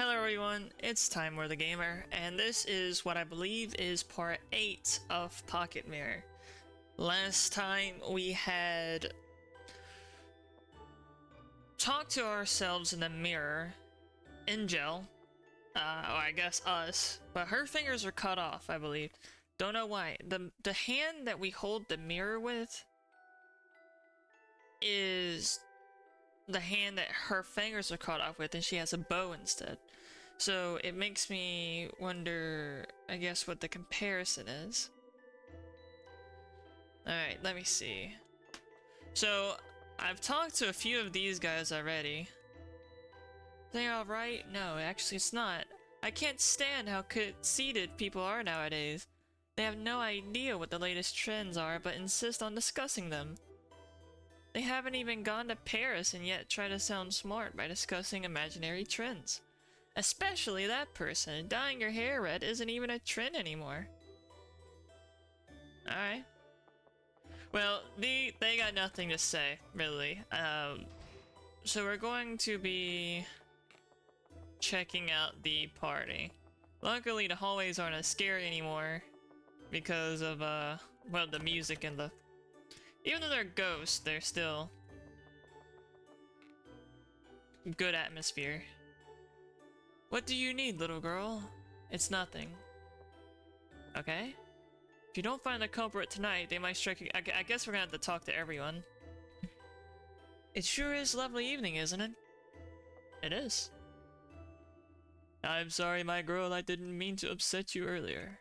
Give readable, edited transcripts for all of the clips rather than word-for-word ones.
Hello everyone, it's Timewar the Gamer, and this is what I believe is part 8 of Pocket Mirror. Last time we had talked to ourselves in the mirror, Angel, or I guess us, but her fingers are cut off, I believe. Don't know why. The hand that we hold the mirror with is the hand that her fingers are cut off with, and she has a bow instead. So it makes me wonder, I guess, what the comparison is. Alright, let me see. So, I've talked to a few of these guys already. They alright? No, actually it's not. I can't stand how conceited people are nowadays. They have no idea what the latest trends are, but insist on discussing them. They haven't even gone to Paris and yet try to sound smart by discussing imaginary trends. Especially that person. Dyeing your hair red isn't even a trend anymore. Alright. Well, they got nothing to say, really. So we're going to be checking out the party. Luckily, the hallways aren't as scary anymore because of, well, the music and the... Even though they're ghosts, they're still good atmosphere. What do you need, little girl? It's nothing. Okay? If you don't find the culprit tonight, they might strike you. I guess we're gonna have to talk to everyone. It sure is a lovely evening, isn't it? It is. I'm sorry, my girl, I didn't mean to upset you earlier.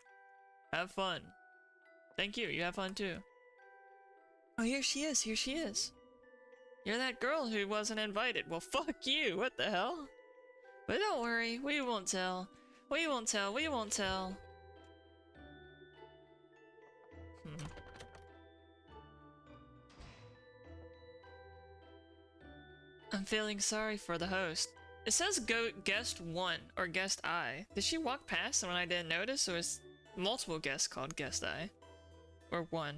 Have fun. Thank you, you have fun too. Oh, here she is, here she is. You're that girl who wasn't invited. Well, fuck you, what the hell? But don't worry, we won't tell. We won't tell, we won't tell. I'm feeling sorry for the host. It says go guest 1 or guest I. Did she walk past when I didn't notice, or is multiple guests called guest I? Or 1?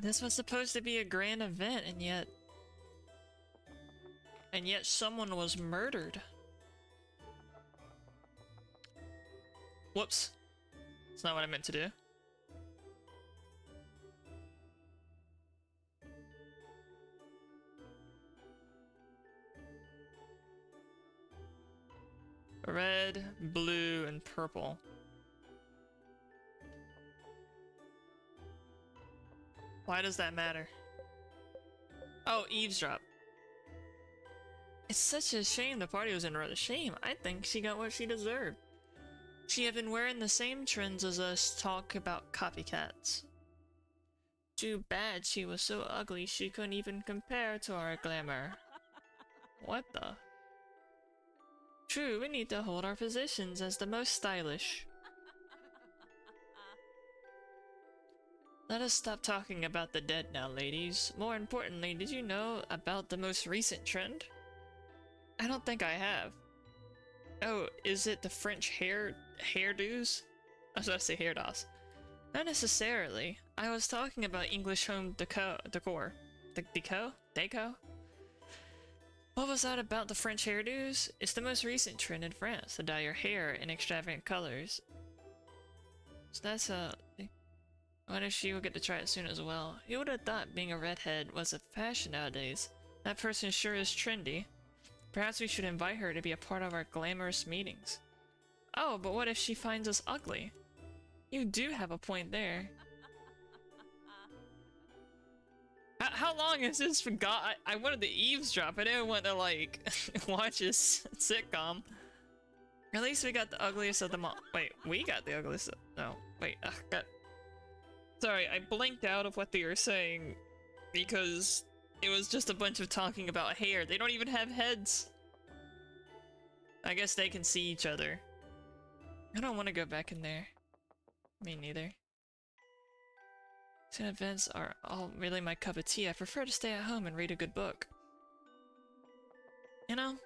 This was supposed to be a grand event, and yet someone was murdered. Whoops. That's not what I meant to do. Red, blue, and purple. Why does that matter? Oh, eavesdrop. It's such a shame the party was in a shame. I think she got what she deserved. She had been wearing the same trends as us talk about copycats. Too bad she was so ugly she couldn't even compare to our glamour. What the? True, we need to hold our positions as the most stylish. Let us stop talking about the dead now, ladies. More importantly, did you know about the most recent trend? I don't think I have. Oh, is it the French hairdos? I was about to say hairdos. Not necessarily. I was talking about English home decor. Deco? What was that about the French hairdos? It's the most recent trend in France to dye your hair in extravagant colors. So that's I wonder if she will get to try it soon as well. Who would have thought being a redhead was a fashion nowadays? That person sure is trendy. Perhaps we should invite her to be a part of our glamorous meetings. Oh, but what if she finds us ugly? You do have a point there. How long is this for? God, I wanted to eavesdrop. I didn't want to, like, watch this sitcom. At least we got the ugliest of them all. Wait, we got the ugliest of... No, wait, God. Sorry, I blinked out of what they were saying because it was just a bunch of talking about hair. They don't even have heads. I guess they can see each other. I don't want to go back in there. Me neither. These events are all really my cup of tea. I prefer to stay at home and read a good book. You know?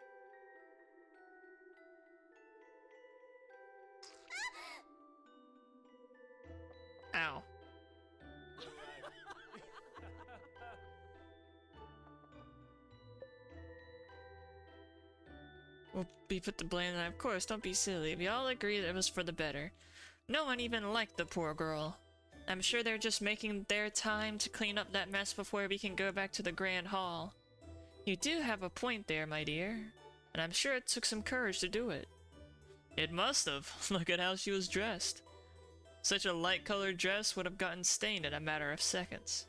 Ow. will be put to blame, and of course, don't be silly. We all agreed it was for the better. No one even liked the poor girl. I'm sure they're just making their time to clean up that mess before we can go back to the Grand Hall. You do have a point there, my dear. And I'm sure it took some courage to do it. It must have. Look at how she was dressed. Such a light-colored dress would have gotten stained in a matter of seconds.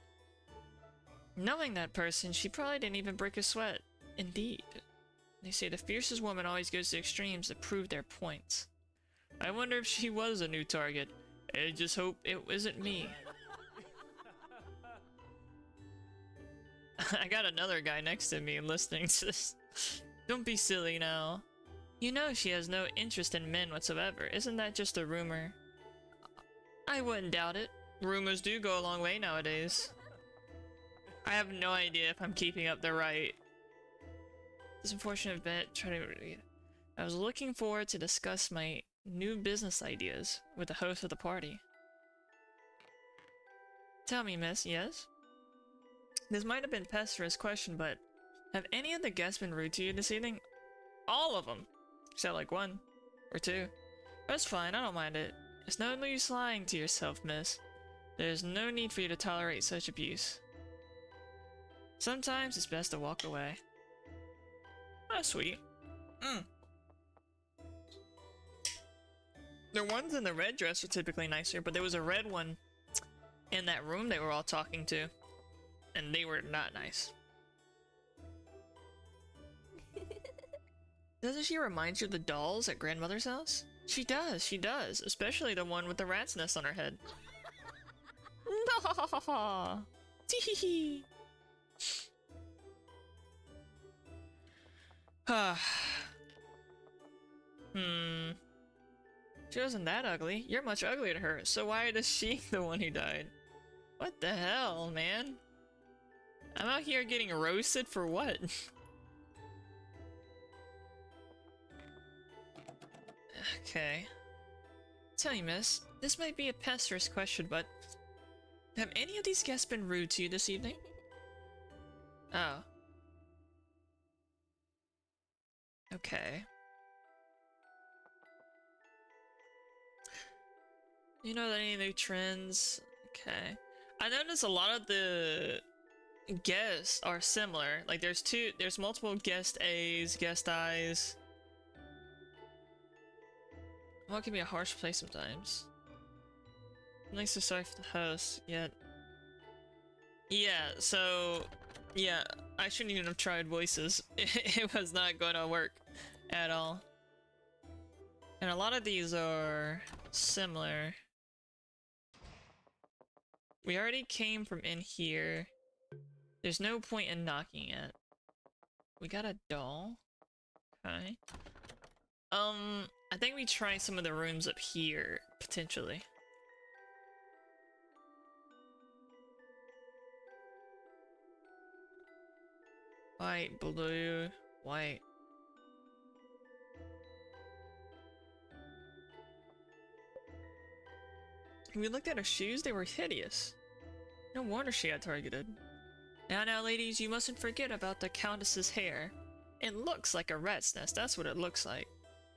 Knowing that person, she probably didn't even break a sweat. Indeed. They say the fiercest woman always goes to extremes to prove their points. I wonder if she was a new target. I just hope it isn't me. I got another guy next to me listening to this. Don't be silly now. You know she has no interest in men whatsoever. Isn't that just a rumor? I wouldn't doubt it. Rumors do go a long way nowadays. I have no idea if I'm keeping up the right. This unfortunate event, I was looking forward to discuss my new business ideas with the host of the party. Tell me, miss, yes? This might have been Pestra's question, but have any of the guests been rude to you this evening? All of them! Except like one. Or two. That's fine, I don't mind it. It's no use lying to yourself, miss. There's no need for you to tolerate such abuse. Sometimes it's best to walk away. That's sweet. The ones in the red dress are typically nicer, but there was a red one in that room they were all talking to, and they were not nice. Doesn't she remind you of the dolls at grandmother's house? She does, especially the one with the rat's nest on her head. No, tee. She wasn't that ugly. You're much uglier to her, so why is she the one who died? What the hell, man? I'm out here getting roasted for what? Okay. Tell you, miss, this might be a pesterous question, but have any of these guests been rude to you this evening? Oh. Okay. You know any new trends? Okay. I noticed a lot of the guests are similar. Like there's multiple guest A's, guest I's. Well, it can be a harsh place sometimes. Nice to sorry for the host, yet. Yeah, so yeah, I shouldn't even have tried voices. It was not going to work at all. And a lot of these are similar. We already came from in here. There's no point in knocking it. We got a doll. Okay. I think we try some of the rooms up here, potentially. White, blue, white. When we looked at her shoes, they were hideous. No wonder she got targeted. Now, ladies, you mustn't forget about the Countess's hair. It looks like a rat's nest, that's what it looks like.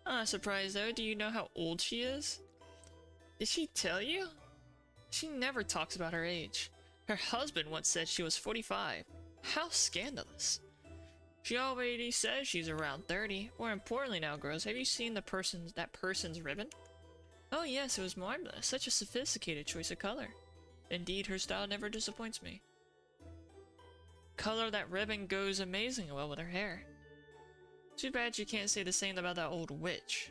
I'm not surprised though, do you know how old she is? Did she tell you? She never talks about her age. Her husband once said she was 45. How scandalous. She already says she's around 30. More importantly now, girls, have you seen that person's ribbon? Oh yes, it was marvelous. Such a sophisticated choice of color. Indeed, her style never disappoints me. Color of that ribbon goes amazingly well with her hair. Too bad you can't say the same about that old witch.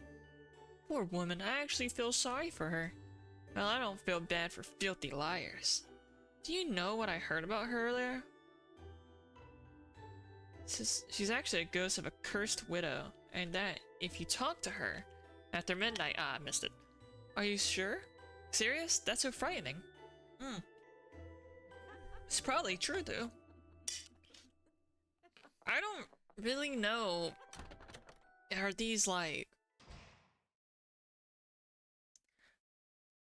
Poor woman, I actually feel sorry for her. Well, I don't feel bad for filthy liars. Do you know what I heard about her earlier? She's actually a ghost of a cursed widow, and that if you talk to her after midnight— I missed it. Are you sure? Serious? That's so frightening. It's probably true though. I don't really know. Are these like...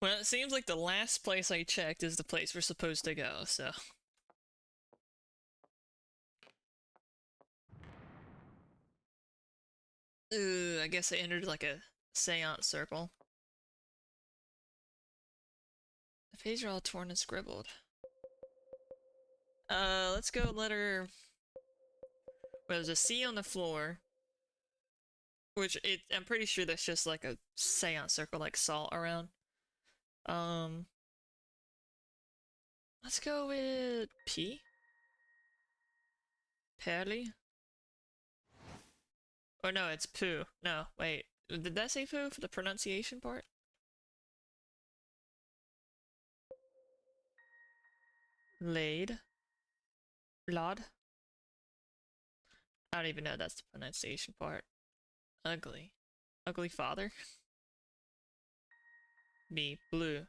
Well, it seems like the last place I checked is the place we're supposed to go, so... I guess I entered like a seance circle. The pages are all torn and scribbled. Let's go letter... Well, there's a C on the floor. Which, I'm pretty sure that's just like a seance circle, like salt around. Let's go with P? Pearly? Or no, it's poo. No, wait. Did that say poo for the pronunciation part? Laid. Lod. I don't even know that's the pronunciation part. Ugly. Ugly father? B. Blue.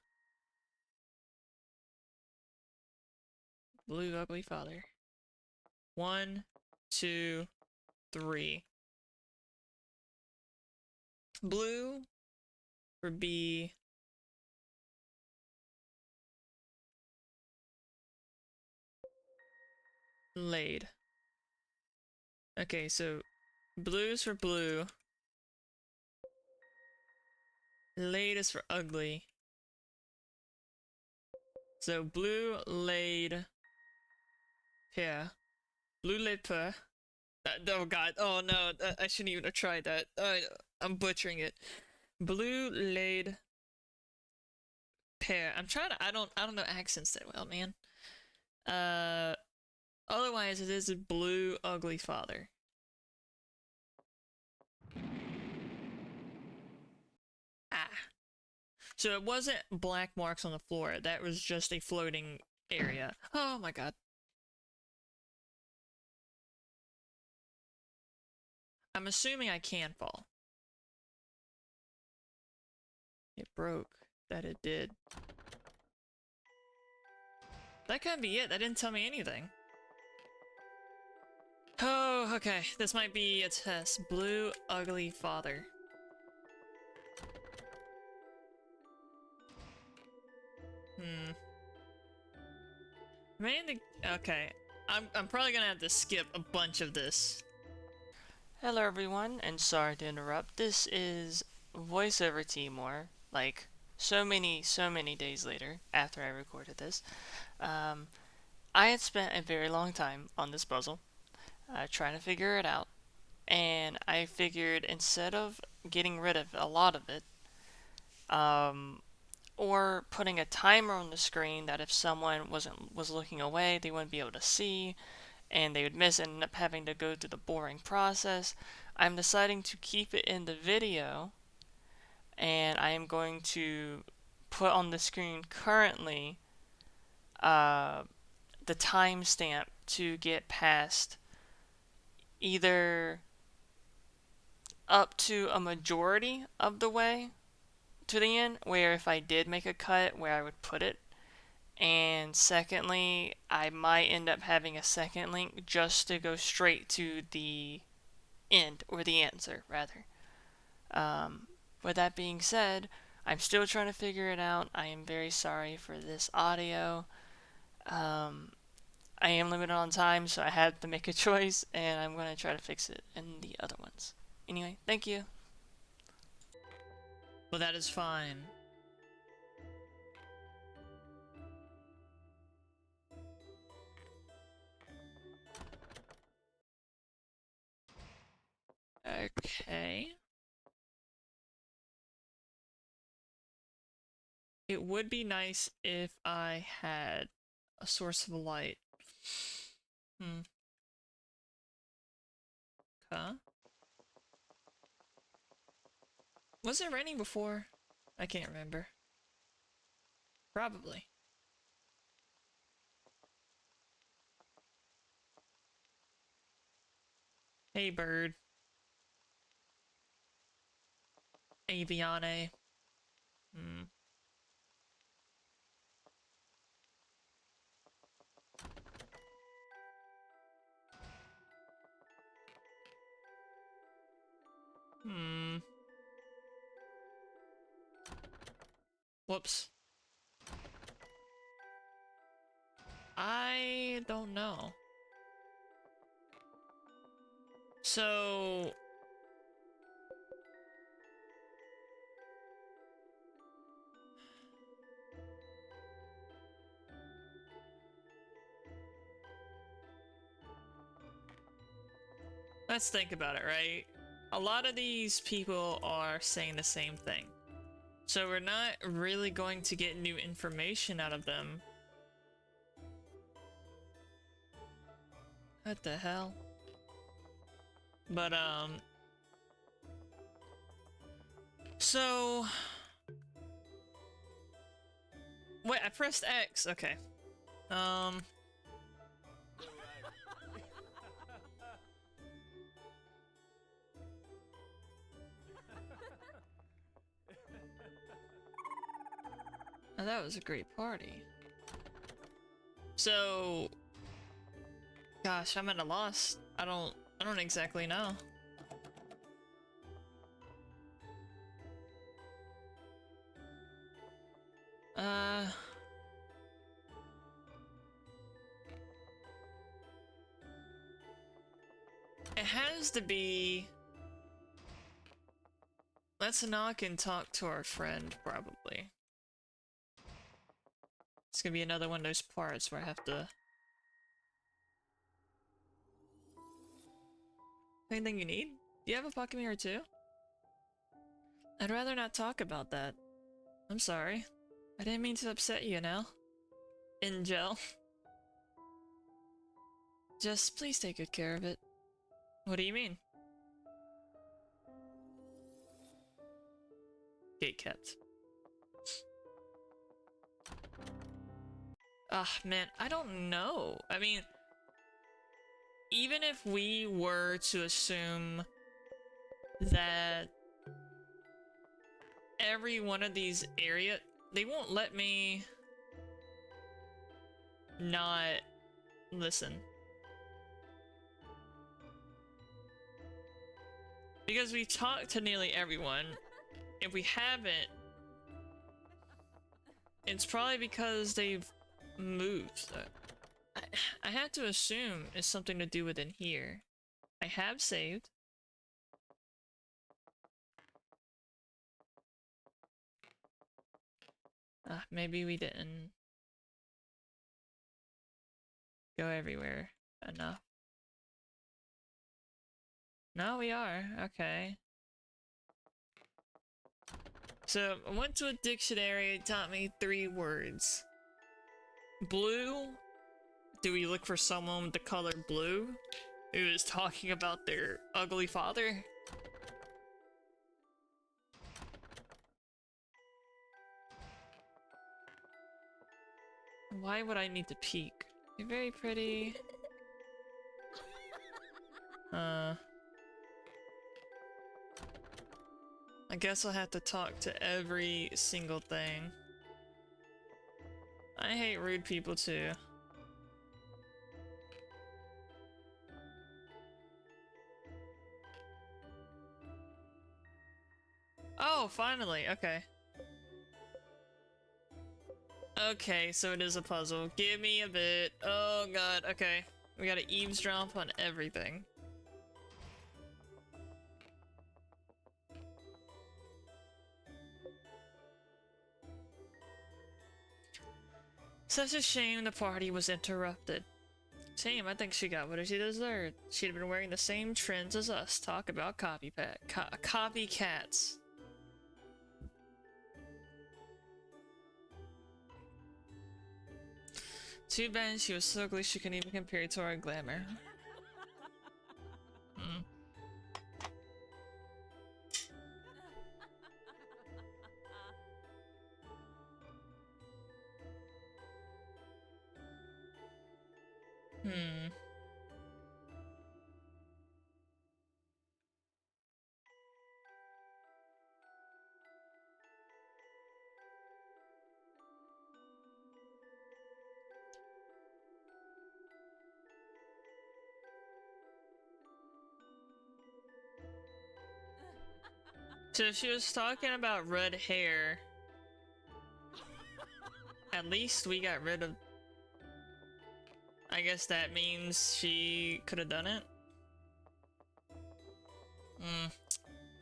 Blue ugly father. 1, 2, 3. Blue for B. Laid. Okay, so blue's for blue. Laid is for ugly. So blue laid pear. Blue laid pear. Oh god. Oh no. I shouldn't even have tried that. I'm butchering it. Blue laid pear. I'm trying to. I don't know accents that well, man. Otherwise it is a blue ugly father. Ah. So it wasn't black marks on the floor. That was just a floating area. Oh my god. I'm assuming I can fall. It broke. That it did. That couldn't be it. That didn't tell me anything. Oh, okay. This might be a test. Blue ugly father. Man, okay. I'm probably gonna have to skip a bunch of this. Hello everyone, and sorry to interrupt. This is VoiceOver Timor, like so many days later after I recorded this. I had spent a very long time on this puzzle, trying to figure it out, and I figured instead of getting rid of a lot of it, or putting a timer on the screen that if someone was looking away, they wouldn't be able to see, and they would miss and end up having to go through the boring process. I'm deciding to keep it in the video, and I am going to put on the screen currently the timestamp to get past either up to a majority of the way to the end, where if I did make a cut, where I would put it. And secondly, I might end up having a second link just to go straight to the end, or the answer, rather. With that being said, I'm still trying to figure it out. I am very sorry for this audio. I am limited on time, so I had to make a choice, and I'm going to try to fix it in the other ones. Anyway, thank you. Well, that is fine. Okay. It would be nice if I had a source of light. Huh? Was it raining before? I can't remember. Probably. Hey, bird. Aviane. Hmm. Hmm. Whoops. I don't know. So... Let's think about it, right? A lot of these people are saying the same thing. So we're not really going to get new information out of them. What the hell? But, so... Wait, I pressed X. Okay. Oh, that was a great party. So... Gosh, I'm at a loss. I don't exactly know. It has to be... Let's knock and talk to our friend, probably. It's gonna be another one of those parts where I have to... Anything you need? Do you have a pocket mirror too? I'd rather not talk about that. I'm sorry. I didn't mean to upset you now. Angel. Just please take good care of it. What do you mean? Gate kept. Ah, man, I don't know. I mean, even if we were to assume that every one of these areas, they won't let me not listen. Because we talked to nearly everyone. If we haven't, it's probably because they've moved. I have to assume it's something to do with in here. I have saved. Maybe we didn't go everywhere enough. No, we are. Okay. So, I went to a dictionary, it taught me 3 words. Blue. Do we look for someone with the color blue who is talking about their ugly father? Why would I need to peek? You're very pretty. I guess I'll have to talk to every single thing. I hate rude people too. Oh, finally, okay. Okay, so it is a puzzle. Give me a bit. Oh god, okay. We gotta eavesdrop on everything. Such a shame the party was interrupted. Shame, I think she got what she deserved. She'd have been wearing the same trends as us. Talk about copycats. Too bad she was so ugly she couldn't even compare to our glamour. Hmm. Hmm. So she was talking about red hair. At least we got rid of... I guess that means she could have done it.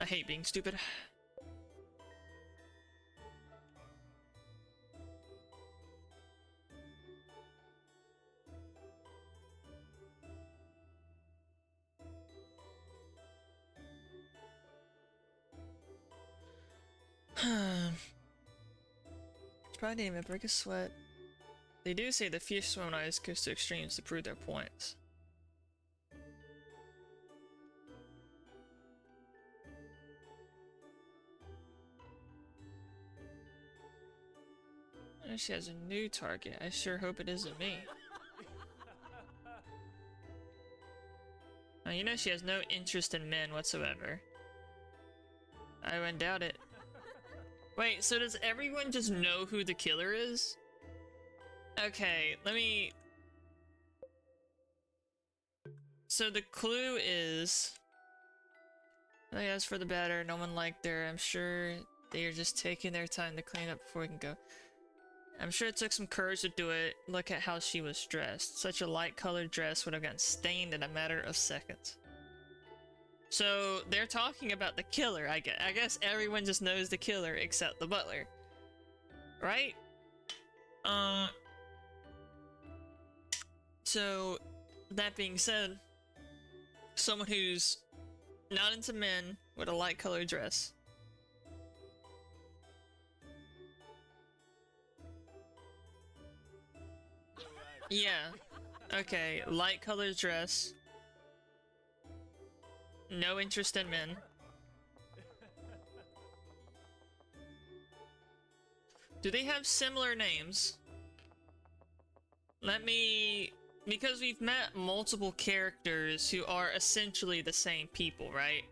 I hate being stupid. Probably didn't even break a sweat. They do say the fierce swim eyes goes to extremes to prove their points. Oh, she has a new target. I sure hope it isn't me. Oh, you know she has no interest in men whatsoever. I wouldn't doubt it. Wait, so does everyone just know who the killer is? Okay, let me... So the clue is... Oh, as for the batter, no one liked her. I'm sure they are just taking their time to clean up before we can go. I'm sure it took some courage to do it. Look at how she was dressed. Such a light-colored dress would have gotten stained in a matter of seconds. So they're talking about the killer, I guess. I guess everyone just knows the killer except the butler. Right? So that being said, someone who's not into men with a light-colored dress. Yeah. Okay, light-colored dress. No interest in men. Do they have similar names? Let me... Because we've met multiple characters who are essentially the same people, right?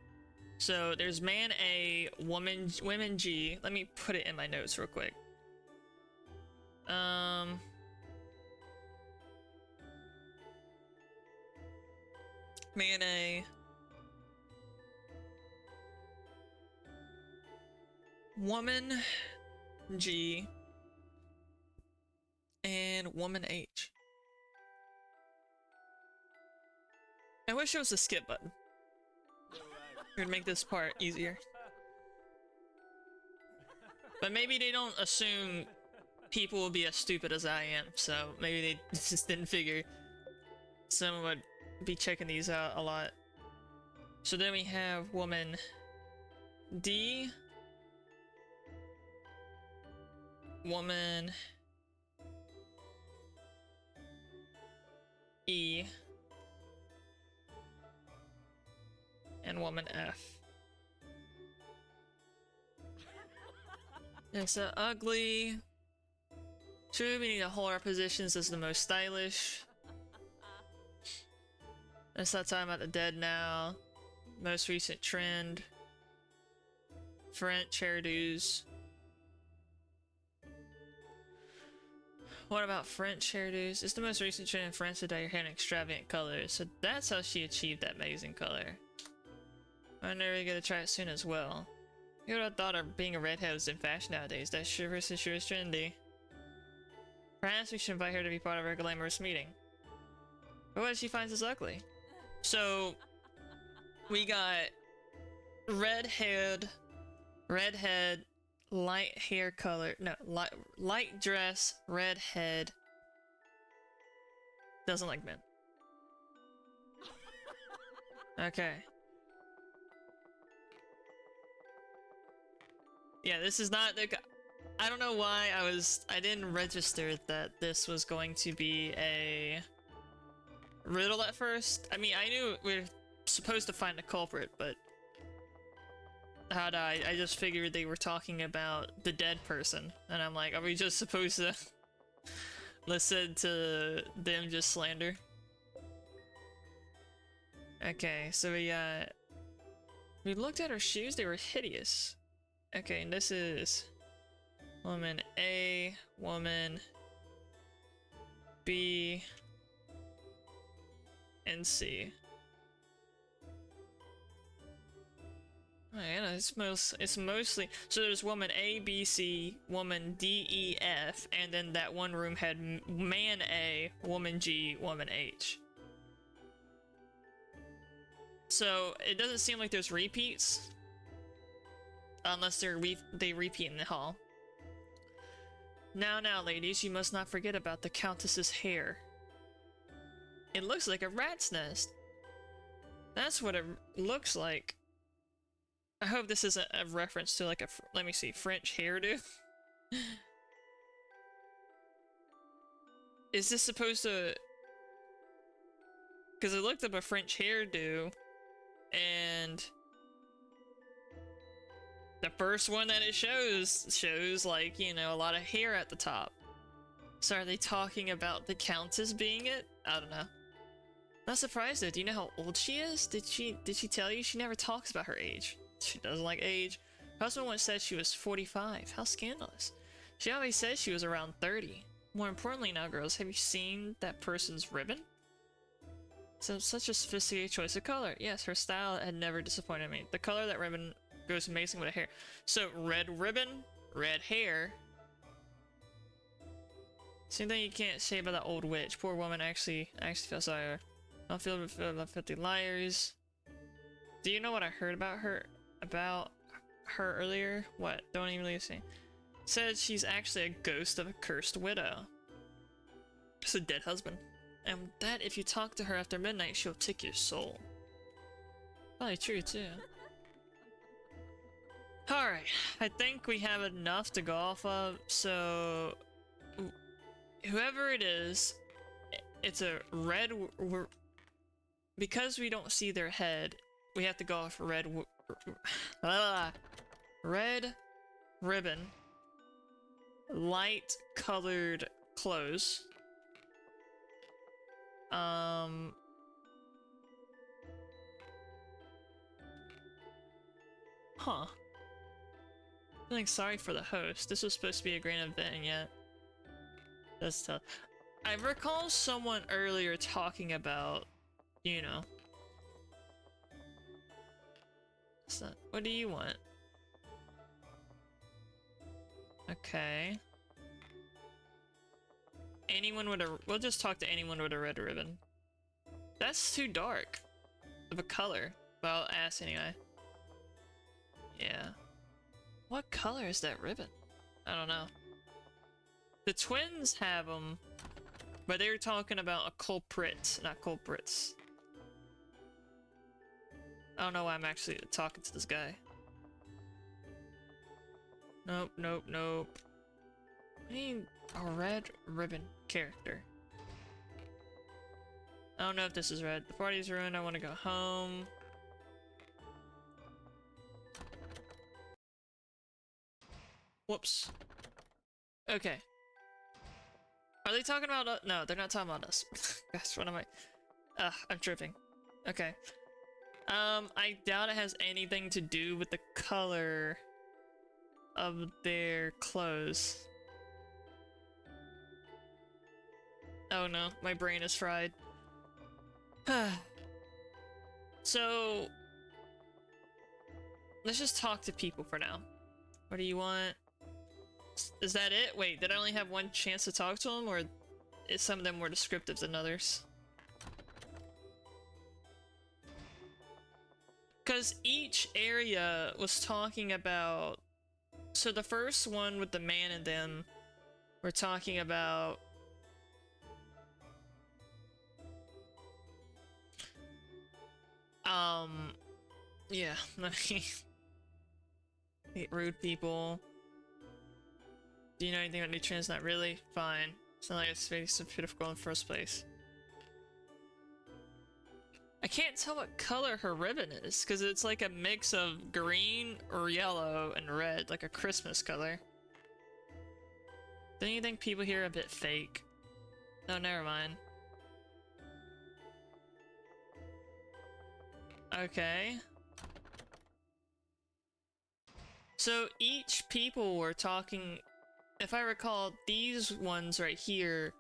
So there's man A, women G. Let me put it in my notes real quick. Man A. Woman G. And woman H. I wish there was a skip button. It would make this part easier. But maybe they don't assume people will be as stupid as I am, so maybe they just didn't figure someone would be checking these out a lot. So then we have woman D, woman E, and woman F. It's ugly. True, we need to hold our positions as the most stylish. Let's not talk about the dead now. Most recent trend. French hairdos. What about French hairdos? It's the most recent trend in France to dye your hair in extravagant colors. So that's how she achieved that amazing color. I'm never gonna try it soon as well. Who would have thought of being a redhead was in fashion nowadays? That sure is trendy. Perhaps we should invite her to be part of our glamorous meeting. But what if she finds us ugly? So, we got redhead, light hair color, no, light dress, redhead, doesn't like men. Okay. Yeah, this is not the... I don't know why I didn't register that this was going to be a riddle at first. I mean, I knew we were supposed to find a culprit, but I just figured they were talking about the dead person, and I'm like, are we just supposed to listen to them just slander? Okay, so we looked at her shoes, they were hideous. Okay, and this is woman A, woman B, and C. Oh, yeah, it's mostly so there's woman A, B, C, woman D, E, F, and then that one room had man A, woman G, woman H. So it doesn't seem like there's repeats, unless they repeat in the hall. Now, ladies, you must not forget about the Countess's hair. It looks like a rat's nest. That's what it looks like. I hope this isn't a reference to like a, let me see, French hairdo. Is this supposed to... Because I looked up a French hairdo, and the first one that it shows like, you know, a lot of hair at the top. So are they talking about the Countess being it? I don't know. Not surprised though. Do you know how old she is? Did she tell you? She never talks about her age. She doesn't like age. Her husband once said she was 45. How scandalous. She always says she was around 30. More importantly now, girls, have you seen that person's ribbon? So such a sophisticated choice of color. Yes, her style had never disappointed me. The color of that ribbon goes amazing with her hair. So red ribbon, red hair. Same thing you can't say about that old witch. Poor woman, actually feel sorry. I feel about 50 liars. Do you know what I heard about her earlier? What? Don't even listen. Said she's actually a ghost of a cursed widow. It's a dead husband. And that if you talk to her after midnight, she'll take your soul. Probably true too. Alright, I think we have enough to go off of, so... Whoever it is, it's a red... Because we don't see their head, we have to go off red... red ribbon, light colored clothes. Huh. Feeling sorry for the host. This was supposed to be a grand event, yet. That's tough. I recall someone earlier talking about, you know. So, what do you want? Okay. Anyone with a... We'll just talk to anyone with a red ribbon. That's too dark of a color. But I'll ask anyway. Yeah. What color is that ribbon? I don't know. The twins have them, but they were talking about a culprit, not culprits. I don't know why I'm actually talking to this guy. Nope, nope, nope. I need a red ribbon character. I don't know if this is red. The party's ruined. I want to go home. Whoops. Okay. Are they talking about us? No, they're not talking about us. Gosh, what am I? I'm tripping. Okay. I doubt it has anything to do with the color of their clothes. Oh no, my brain is fried. So, let's just talk to people for now. What do you want? Is that it? Wait, did I only have one chance to talk to them, or is some of them more descriptive than others? Because each area was talking about... So the first one with the man and them, we're talking about... Yeah, hate rude people. Do you know anything about nutrients? Not really? Fine. It's not like it's very difficult in the first place. I can't tell what color her ribbon is, because it's like a mix of green or yellow and red, like a Christmas color. Don't you think people here are a bit fake? No, never mind. Okay. So each people were talking... If I recall, these ones right here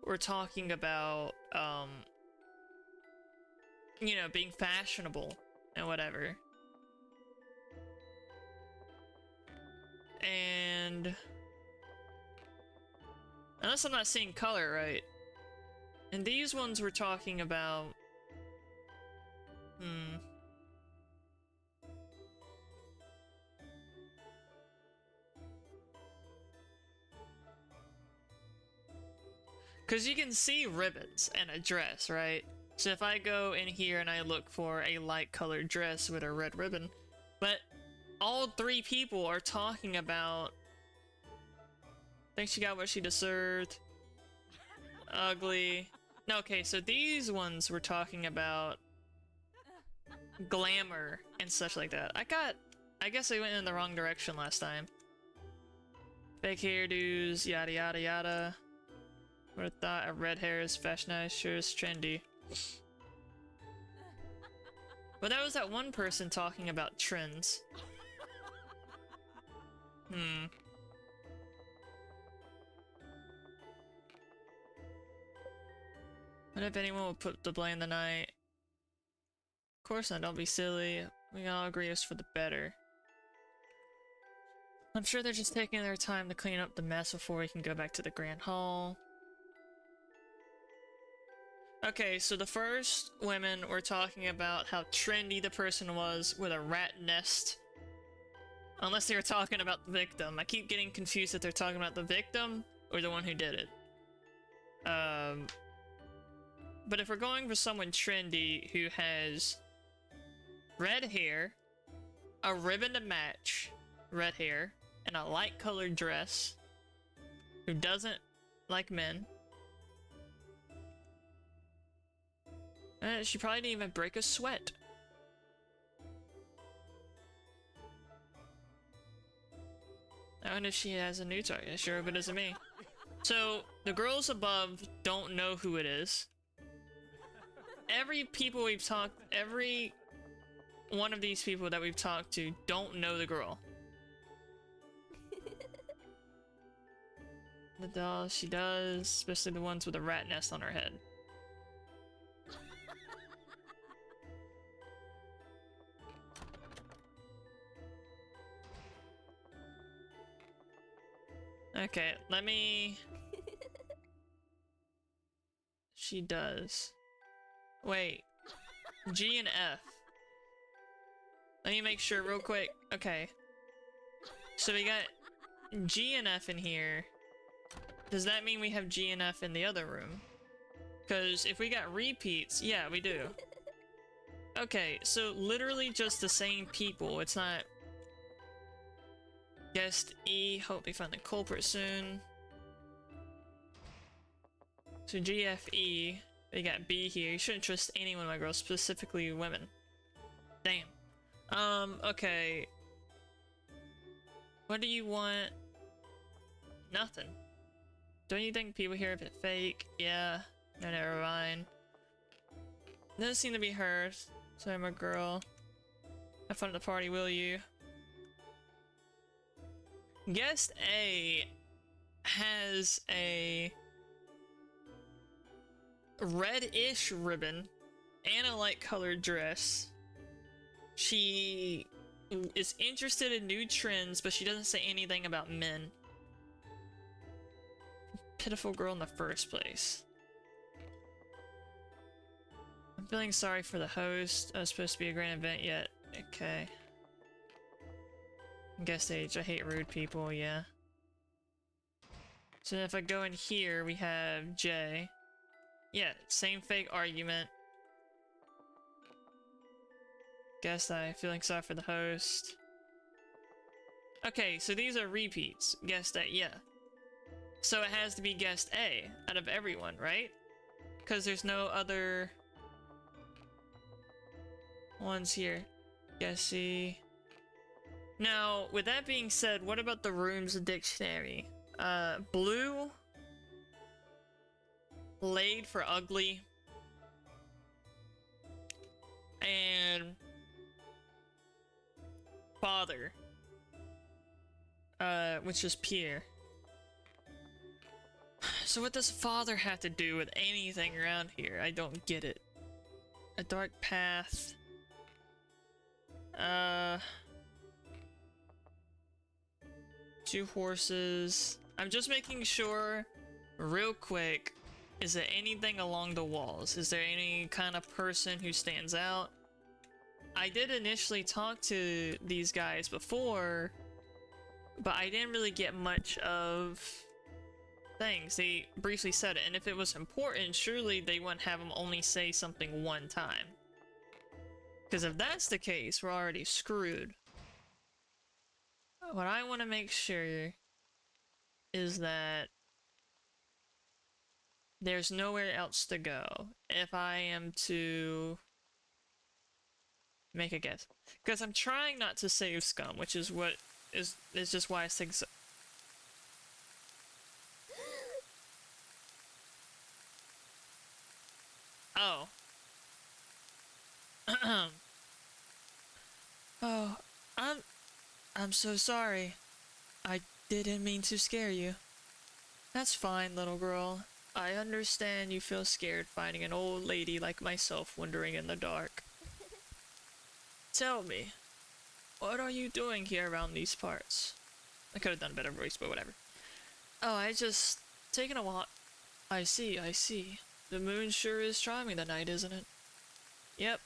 were talking about, you know, being fashionable and whatever. And... Unless I'm not seeing color right. And these ones were talking about... Because you can see ribbons and a dress, right? So if I go in here and I look for a light colored dress with a red ribbon, But all three people are talking about, think she got what she deserved. Ugly. No, okay, so these ones were talking about glamour and such like that. I guess I went in the wrong direction last time. Fake hairdos, yada yada yada. Would have thought a red hair is fashionized, sure is trendy. But that was that one person talking about trends. What if anyone would put the blame the night? Of course not, don't be silly. We can all agree it's for the better. I'm sure they're just taking their time to clean up the mess before we can go back to the Grand Hall. Okay, so the first women were talking about how trendy the person was with a rat nest. Unless they were talking about the victim. I keep getting confused if they're talking about the victim or the one who did it. But if we're going for someone trendy who has red hair, a ribbon to match red hair, and a light colored dress, who doesn't like men, she probably didn't even break a sweat. I wonder if she has a new target. Sure, but it isn't me. So the girls above don't know who it is. Every one of these people that we've talked to don't know the girl. The doll, she does, especially the ones with a rat nest on her head. Okay, let me... She does. Wait. G and F. Let me make sure real quick. Okay. So we got G and F in here. Does that mean we have G and F in the other room? Because if we got repeats, yeah, we do. Okay, so literally just the same people. It's not... Guest E, hope we find the culprit soon. So GFE, we got B here. You shouldn't trust anyone, my girl, specifically women. Damn. Okay. What do you want? Nothing. Don't you think people here are a bit fake? Yeah. No, never mind. Doesn't seem to be her. Sorry, my girl. Have fun at the party, will you? Guest A has a red-ish ribbon and a light-colored dress. She is interested in new trends, but she doesn't say anything about men. Pitiful girl in the first place. I'm feeling sorry for the host. It was supposed to be a grand event yet. Okay. Guest age, I hate rude people, yeah. So if I go in here, we have J. Yeah, same fake argument. Guess I feeling sorry for the host. Okay, so these are repeats. Guest A, yeah. So it has to be guest A out of everyone, right? Because there's no other ones here. Guest C. Now, with that being said, what about the room's dictionary? Blue, laid for ugly, and father, which is Pierre. So what does father have to do with anything around here? I don't get it. A dark path. Two horses. I'm just making sure, real quick, is there anything along the walls? Is there any kind of person who stands out? I did initially talk to these guys before, but I didn't really get much of things. They briefly said it, and if it was important, surely they wouldn't have them only say something one time. Because if that's the case, we're already screwed. What I want to make sure is that there's nowhere else to go if I am to make a guess. Because I'm trying not to save scum, which is what is just why I think so. Oh. Oh, I'm so sorry. I didn't mean to scare you. That's fine, little girl. I understand you feel scared finding an old lady like myself wandering in the dark. Tell me, what are you doing here around these parts? I could have done a better voice, but whatever. Oh, I just taking a walk. I see, I see. The moon sure is charming tonight, isn't it? Yep.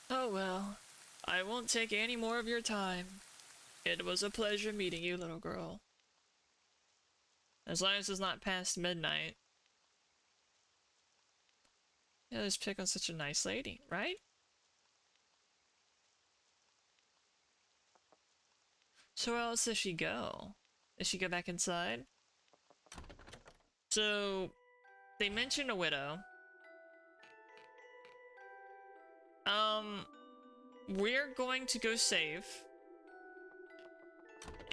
Oh well, I won't take any more of your time. It was a pleasure meeting you, little girl. As long as it's not past midnight. Yeah, just pick on such a nice lady, right? So where else does she go? Does she go back inside? So, they mentioned a widow. We're going to go save.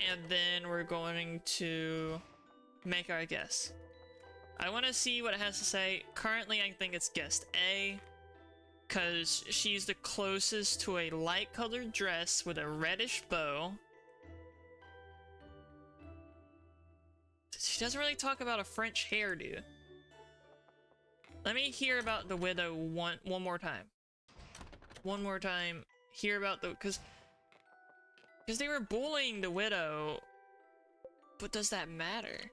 And then we're going to make our guess. I want to see what it has to say. Currently, I think it's guest A. Because she's the closest to a light-colored dress with a reddish bow. She doesn't really talk about a French hairdo. Let me hear about the widow one more time. One more time. Hear about the... Because they were bullying the widow. But does that matter?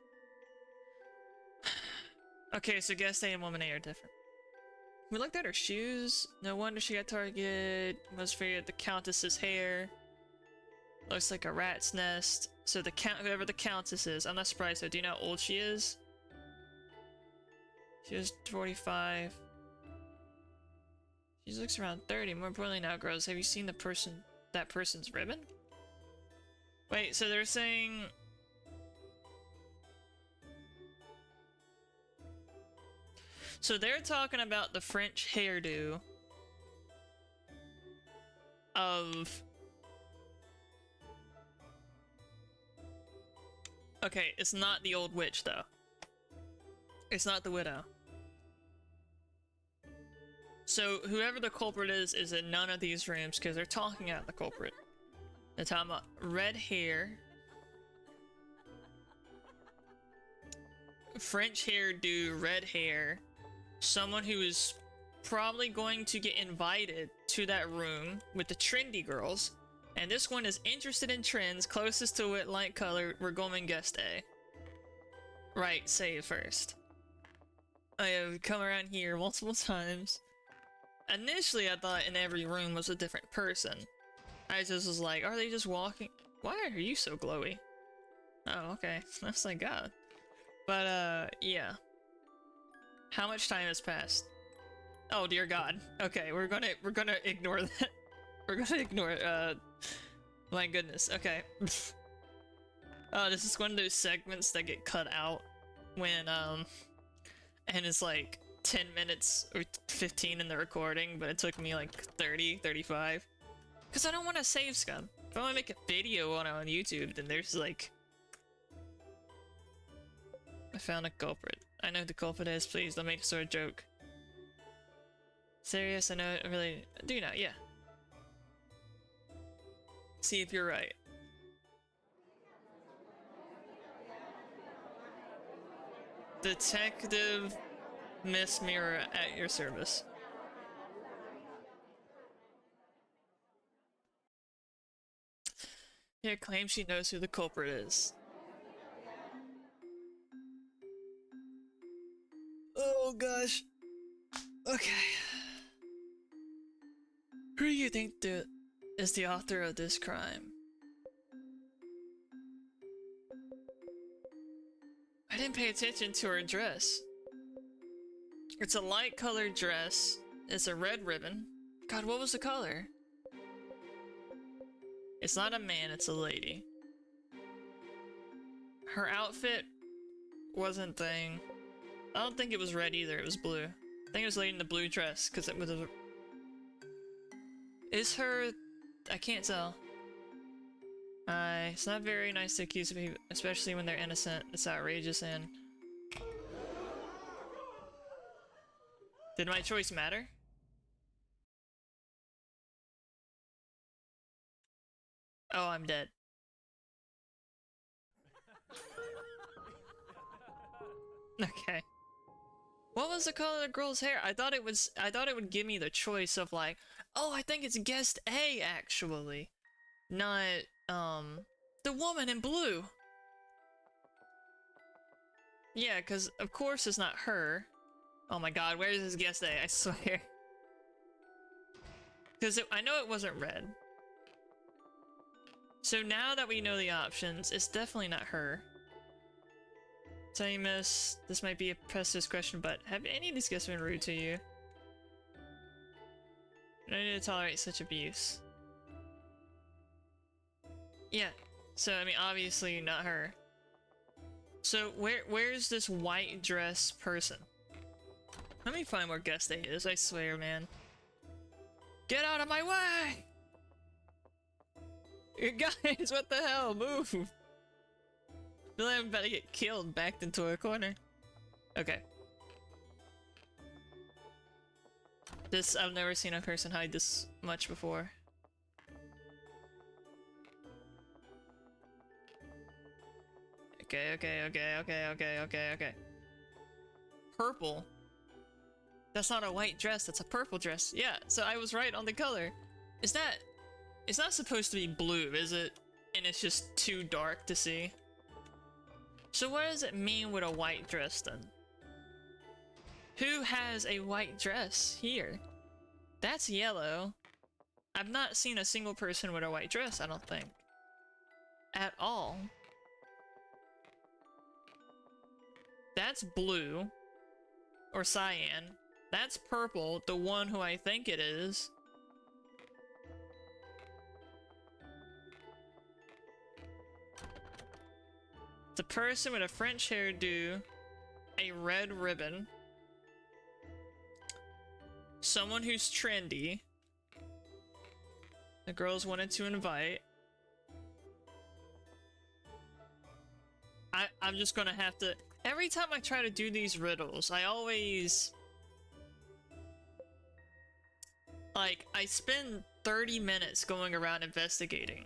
Okay, so guest A and woman A are different. We looked at her shoes. No wonder she got targeted. Must figure the countess's hair. Looks like a rat's nest. So the whoever the countess is, I'm not surprised. So do you know how old she is? She was 45. She looks around 30. More importantly now, girls, have you seen that person's ribbon? Wait, so they're saying... So they're talking about the French hairdo of... Okay, it's not the old witch, though. It's not the widow. So whoever the culprit is in none of these rooms, because they're talking at the culprit. They're talking about red hair, French hairdo, red hair, someone who is probably going to get invited to that room with the trendy girls, and this one is interested in trends, closest to it, light color. We're going guest A. Right, save first. I have come around here multiple times. Initially, I thought in every room was a different person. I just was like, are they just walking? Why are you so glowy? Oh, okay. I was like, God. But, yeah. How much time has passed? Oh, dear God. Okay, we're gonna ignore that. We're gonna ignore, my goodness. Okay. Oh, this is one of those segments that get cut out when, and it's like 10 minutes or 15 in the recording, but it took me like 30, 35. Because I don't want to save scum. If I want to make a video on YouTube, then there's like... I found a culprit. I know who the culprit is, please don't make a sort of joke. Serious, I know, I really do not, yeah. See if you're right. Detective Miss Mirror at your service. Here claims she knows who the culprit is. Oh gosh. Okay. Who do you think is the author of this crime? I didn't pay attention to her dress. It's a light colored dress. It's a red ribbon. God, what was the color? It's not a man, it's a lady. Her outfit wasn't thing. I don't think it was red either, it was blue. I think it was lady in the blue dress, because it was a... Is her... I can't tell. It's not very nice to accuse people, especially when they're innocent. It's outrageous and... Did my choice matter? Oh, I'm dead. Okay. What was the color of the girl's hair? I thought it would give me the choice of like, oh, I think it's guest A actually. Not, the woman in blue. Yeah, because of course it's not her. Oh my god, where is this guest A? I swear. Because I know it wasn't red. So now that we know the options, it's definitely not her. Tell you, miss, this might be a prestigious question, but have any of these guests been rude to you? No need to tolerate such abuse. Yeah, so I mean, obviously not her. So where's this white dress person? Let me find where guest A is, I swear, man. Get out of my way! You guys, what the hell? Move! I feel like I'm about to get killed, backed into a corner. Okay. This, I've never seen a person hide this much before. Okay. Purple? That's not a white dress, that's a purple dress. Yeah, so I was right on the color. Is that... It's not supposed to be blue, is it? And it's just too dark to see. So what does it mean with a white dress then? Who has a white dress here? That's yellow. I've not seen a single person with a white dress, I don't think. At all. That's blue. Or cyan. That's purple, the one who I think it is. The person with a French hairdo, a red ribbon, someone who's trendy, the girls wanted to invite. I'm just gonna have to... Every time I try to do these riddles, I always... Like, I spend 30 minutes going around investigating,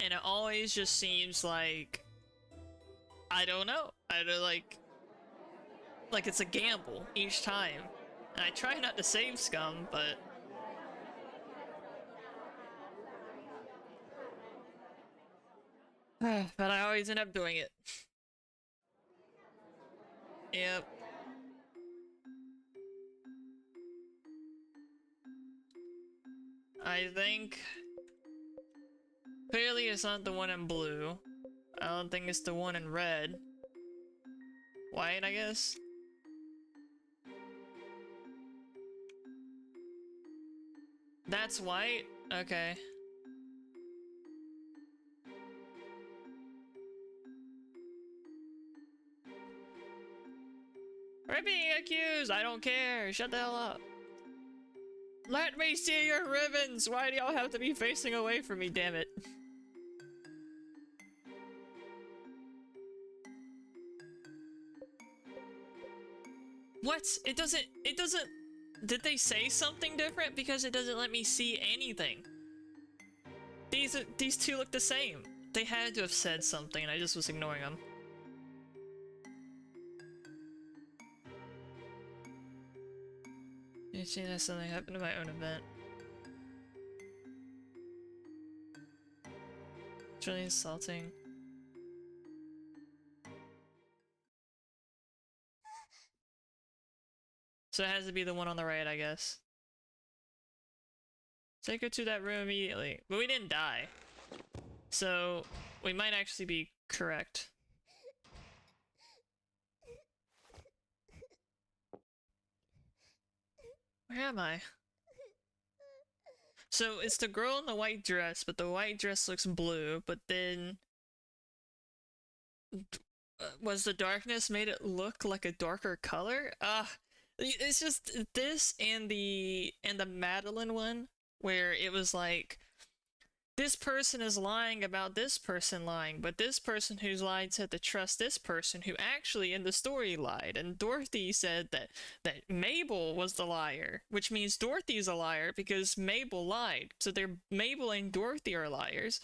and it always just seems like... I don't know. I don't like it's a gamble each time. And I try not to save scum, but but I always end up doing it. Yep. I think clearly it's not the one in blue. I don't think it's the one in red. White, I guess? That's white? Okay. We're being accused! I don't care! Shut the hell up! Let me see your ribbons! Why do y'all have to be facing away from me, damn it? What? It doesn't... Did they say something different? Because it doesn't let me see anything. These two look the same. They had to have said something and I just was ignoring them. You see that something happened to my own event. It's really insulting. So it has to be the one on the right, I guess. Take her to that room immediately. But we didn't die. So we might actually be correct. Where am I? So it's the girl in the white dress, but the white dress looks blue, but then was the darkness made it look like a darker color? It's just this and the Madeline one where it was like this person is lying about this person lying, but this person who's lied said to trust this person who actually in the story lied. And Dorothy said that Mabel was the liar, which means Dorothy's a liar because Mabel lied. So they're Mabel and Dorothy are liars.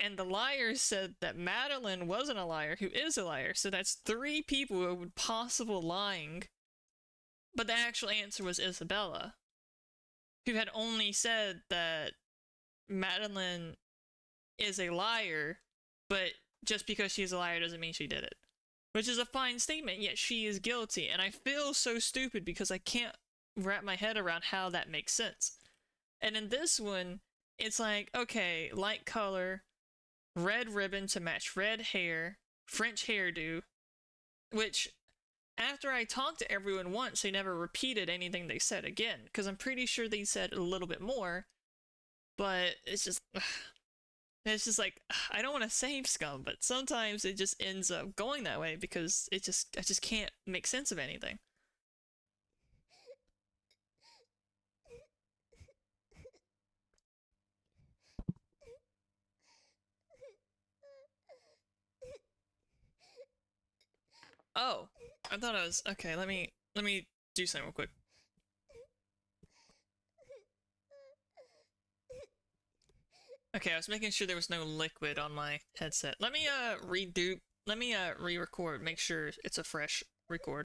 And the liar said that Madeline wasn't a liar, who is a liar. So that's 3 people who were possible lying. But the actual answer was Isabella, who had only said that Madeline is a liar, but just because she's a liar doesn't mean she did it. Which is a fine statement, yet she is guilty. And I feel so stupid because I can't wrap my head around how that makes sense. And in this one, it's like, okay, light color, red ribbon to match red hair, French hairdo, which after I talked to everyone once, they never repeated anything they said again, because I'm pretty sure they said a little bit more, but it's just like, I don't want to save Scum, but sometimes it just ends up going that way because I just can't make sense of anything. Oh, I thought I was okay. Let me do something real quick. Okay, I was making sure there was no liquid on my headset. Let me re-record, make sure it's a fresh record.